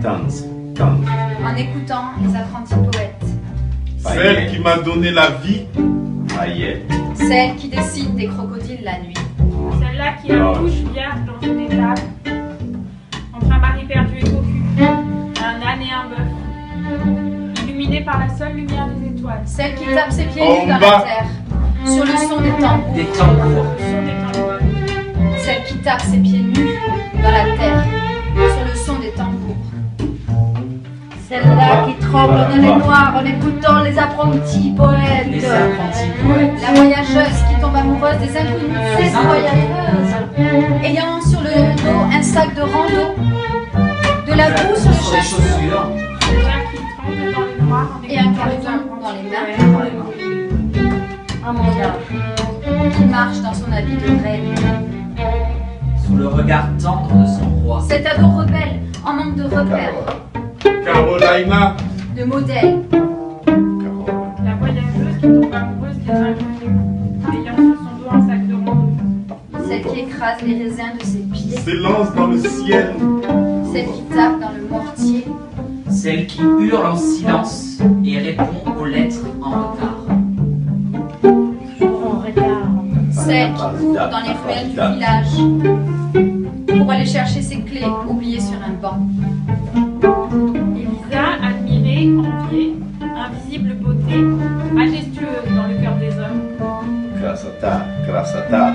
Tanz, tanz. En écoutant les apprentis poètes. Celle qui m'a donné la vie. Paillettes. Celle qui dessine des crocodiles la nuit. Celle-là qui accouche vierge dans une étable, entre un mari perdu et cocu, un âne et un bœuf, illuminé par la seule lumière des étoiles. Celle qui tape ses pieds En nus dans bas. la terre, sur le son des tambours. Des tambours. Le son des tambours. Celle qui tape ses pieds nus dans la terre, sur le son des tambours. Celle-là qui tremble dans les noirs en écoutant les apprentis poètes. Les apprentis poètes. La voyageuse qui tombe amoureuse des inconnus. Cette voyageuse. Ayant sur le dos un sac de rando, de la boue sur Sur les les cheveux chaussures. Celle-là qui tremble dans le noir en et un écoutant les carton dans apprentis les mains, poètes. Un mondial. qui marche dans son habit de reine. Sous le regard tendre de son roi. Cet ado rebelle en manque de repères, Carolina. de modèles, La voyageuse qui tombe amoureuse des inconnus, ayant sur son dos un sac de rando. celle qui écrase les raisins de ses pieds, S'élance dans le ciel. celle qui tape dans le mortier, Celle qui hurle en silence et répond aux lettres en retard. Pour un retard. celle qui court dans les ruelles du village pour aller chercher ses clés oubliées sur un banc. Elisa, admirée, enviée, invisible beauté, majestueuse dans le cœur des hommes, Krasata, krasata.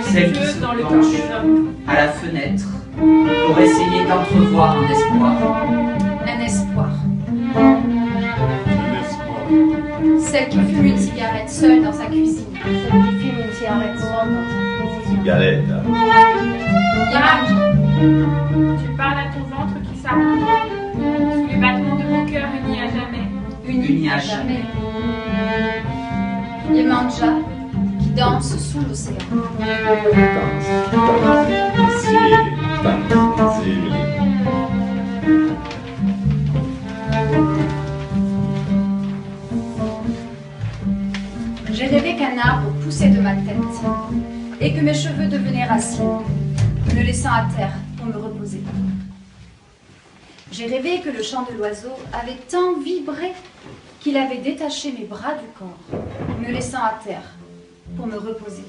Celle qui majestueuse se dans le cœur penche des hommes. à la fenêtre pour essayer d'entrevoir un espoir. Un espoir. Un espoir. Celle qui fume une cigarette seule dans sa cuisine. Celle qui fume une cigarette seule dans sa cuisine. Cigarette. Yemanja, Tu parles à ton ventre qui s'arrange, sous les battements de mon cœur unis à jamais. unie à jamais. Yemanja, qui danse sous l'océan. Tanz, tanz. Zili, tanz, zili. J'ai rêvé qu'un arbre poussait de ma tête et que mes cheveux devenaient racines, me laissant à terre pour me reposer. J'ai rêvé que le chant de l'oiseau avait tant vibré qu'il avait détaché mes bras du corps, me laissant à terre pour me reposer.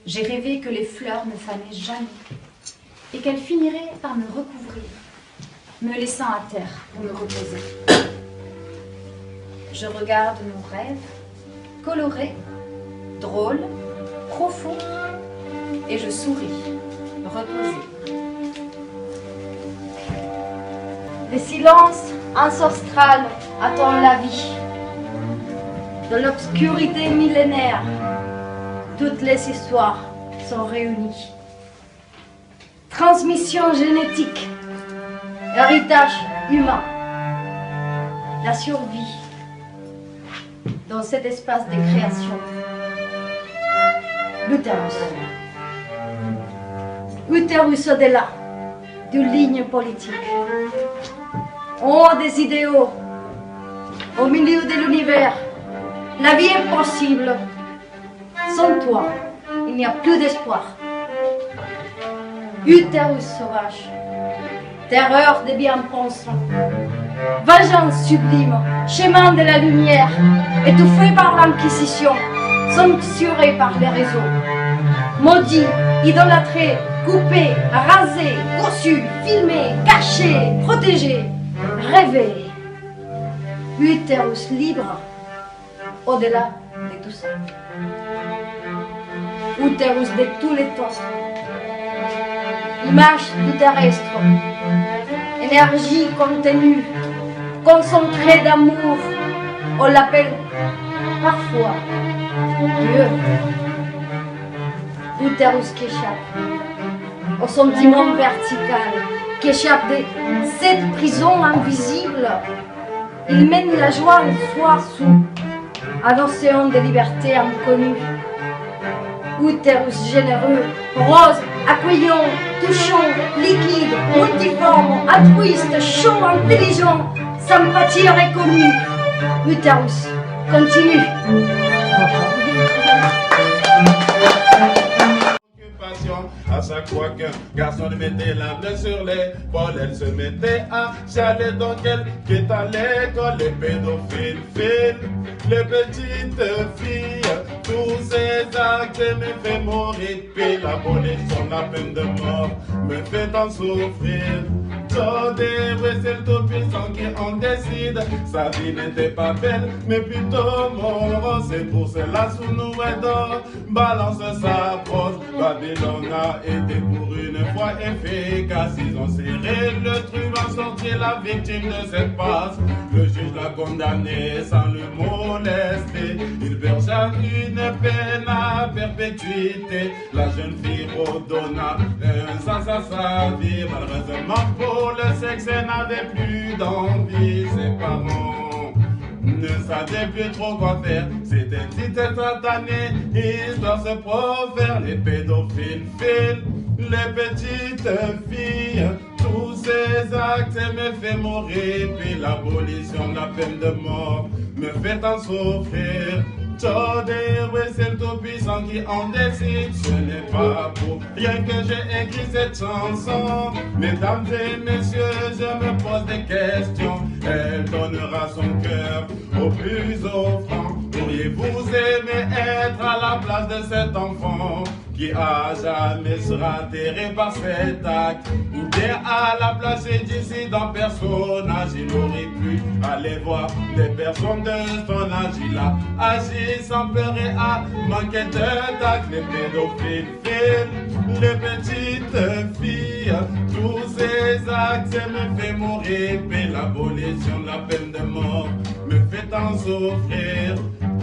J'ai rêvé que les fleurs ne fanaient jamais et qu'elles finiraient par me recouvrir, me laissant à terre pour me reposer. Je regarde mon rêve, coloré, drôle, profond, et je souris, reposée. Le silence ancestral attend la vie. De l'obscurité millénaire, toutes les histoires sont réunies. Transmission génétique, héritage humain, la survie dans cet espace de création. L'utérus. Utérus au-delà d'une ligne politique. En haut des idéaux, au milieu de l'univers, la vie est possible. Sans toi, il n'y a plus d'espoir. Utérus sauvage, terreur des bien-pensants, vengeance sublime, chemin de la lumière, étouffé par l'Inquisition, censuré par les réseaux, maudit, idolâtré, coupé, rasé, conçu, filmé, caché, protégé, rêvé. Utérus libre, au-delà de tout ça. Utérus de tous les temps. Image du terrestre, énergie contenue, concentrée d'amour, on l'appelle parfois Dieu. Utérus qui échappe au sentiment vertical, qui échappe de cette prison invisible. Il mène la joie en soi sous un océan de liberté inconnue. Utérus généreux, rose, accueillant, touchant, liquide, multiforme, altruiste, chaud, intelligent, sympathie reconnue. Utérus, continue. Passion À chaque fois qu'un garçon lui mettait la main sur l'épaule, elle se mettait à chialer. Donc elle qui est à l'école, les pédophiles filent les petites filles. Tous ces actes me fait mourir, puis l'abolition de la peine de mort me fait en souffrir. C'est le tout puissant qui en décide. Sa vie n'était pas belle, mais plutôt morose. C'est pour cela sous nous aidons, balance sa prose. Babylone a été pour une fois efficace. Ils ont serré le truand, sorti la victime de cette passe. Le juge l'a condamné sans le molester. Il versa une peine à perpétuité. La jeune fille redonna un sens à sa vie. Malheureusement pour le sexe, elle n'avait plus d'envie. Ses parents ne savaient plus trop quoi faire. C'était une petite satanée, histoire se profère. Les pédophiles filent les petites filles. Tous ces actes me fait mourir. Puis l'abolition de la peine de mort me fait en souffrir. C'est le tout-puissant qui en décide. Ce n'est pas pour rien que j'ai écrit cette chanson. Mesdames et messieurs, je me pose des questions. Elle donnera son cœur au plus offrant. Pourriez-vous aimer être à la place de cet enfant qui à jamais sera atterré par cet acte? Ou bien à la place d'ici d'un personnage, il aurait pu aller voir des personnes de son âge. Il a agi sans peur et a manqué de tact. Les pédophiles filent les petites filles. Tous ces actes me fait mourir. Puis l'abolition de la peine de mort me fait en souffrir.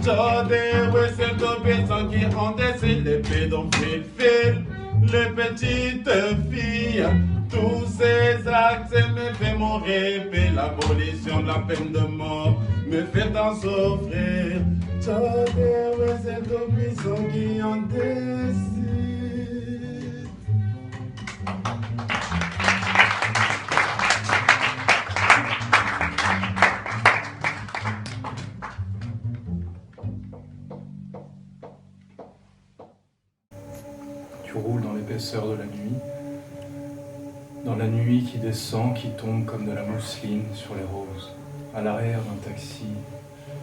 C'est le tout-puissant qui en décide. Les pédophiles filent les petites filles. Tous ces actes me fait mourir. Puis l'abolition de la peine de mort me fait en souffrir. C'est le tout-puissant qui en décide. Tu roules dans l'épaisseur de la nuit, dans la nuit qui descend, qui tombe comme de la mousseline sur les roses. À l'arrière d'un taxi,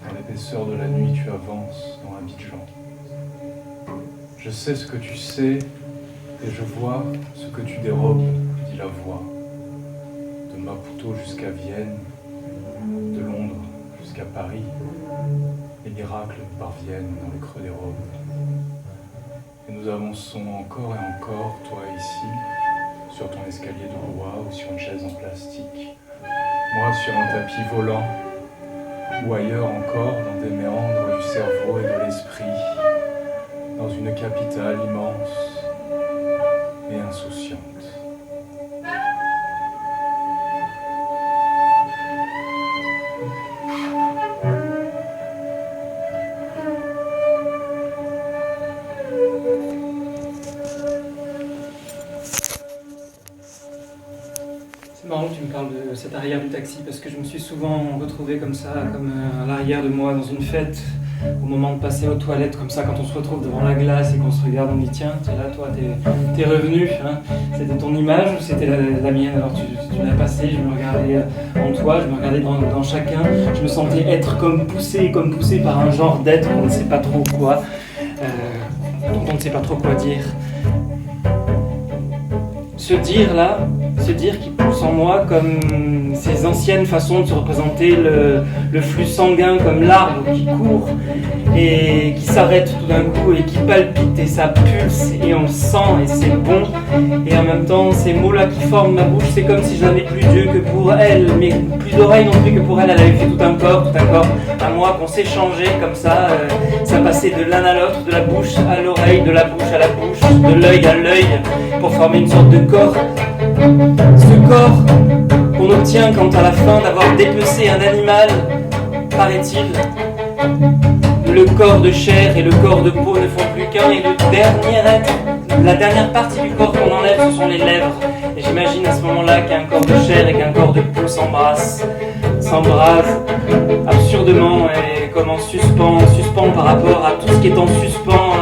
dans l'épaisseur de la nuit, tu avances dans Abidjan. Je sais ce que tu sais et je vois ce que tu dérobes, dit la voix. De Maputo jusqu'à Vienne, de Londres jusqu'à Paris, les miracles parviennent dans les creux des robes. Et nous avançons encore et encore, toi ici, sur ton escalier de bois ou sur une chaise en plastique. Moi sur un tapis volant, ou ailleurs encore dans des méandres du cerveau et de l'esprit, dans une capitale immense et insouciante. C'est marrant que tu me parles de cet arrière du taxi parce que je me suis souvent retrouvé comme ça, comme à l'arrière de moi dans une fête, au moment de passer aux toilettes, comme ça, quand on se retrouve devant la glace et qu'on se regarde, on dit tiens, t'es là, toi, t'es revenu, hein. C'était ton image ou c'était la mienne? Alors tu l'as passé, je me regardais en toi, je me regardais dans chacun, je me sentais être comme poussé par un genre d'être qu'on ne sait pas trop quoi, dont on ne sait pas trop quoi dire. Ce dire qui pousse en moi comme ces anciennes façons de se représenter le flux sanguin comme l'arbre qui court et qui s'arrête tout d'un coup et qui palpite et ça pulse et on le sent et c'est bon et en même temps ces mots-là qui forment ma bouche, c'est comme si je n'avais plus d'yeux que pour elle, mais plus d'oreilles non plus que pour elle, elle avait fait tout un corps à moi, qu'on s'échangeait comme ça, ça passait de l'un à l'autre, de la bouche à l'oreille, de la bouche à la bouche, de l'œil à l'œil pour former une sorte de corps. Ce corps qu'on obtient quand à la fin d'avoir dépecé un animal, paraît-il, le corps de chair et le corps de peau ne font plus qu'un et le dernier être, la dernière partie du corps qu'on enlève, ce sont les lèvres. Et j'imagine à ce moment-là qu'un corps de chair et qu'un corps de peau s'embrassent absurdement et comme en suspens par rapport à tout ce qui est en suspens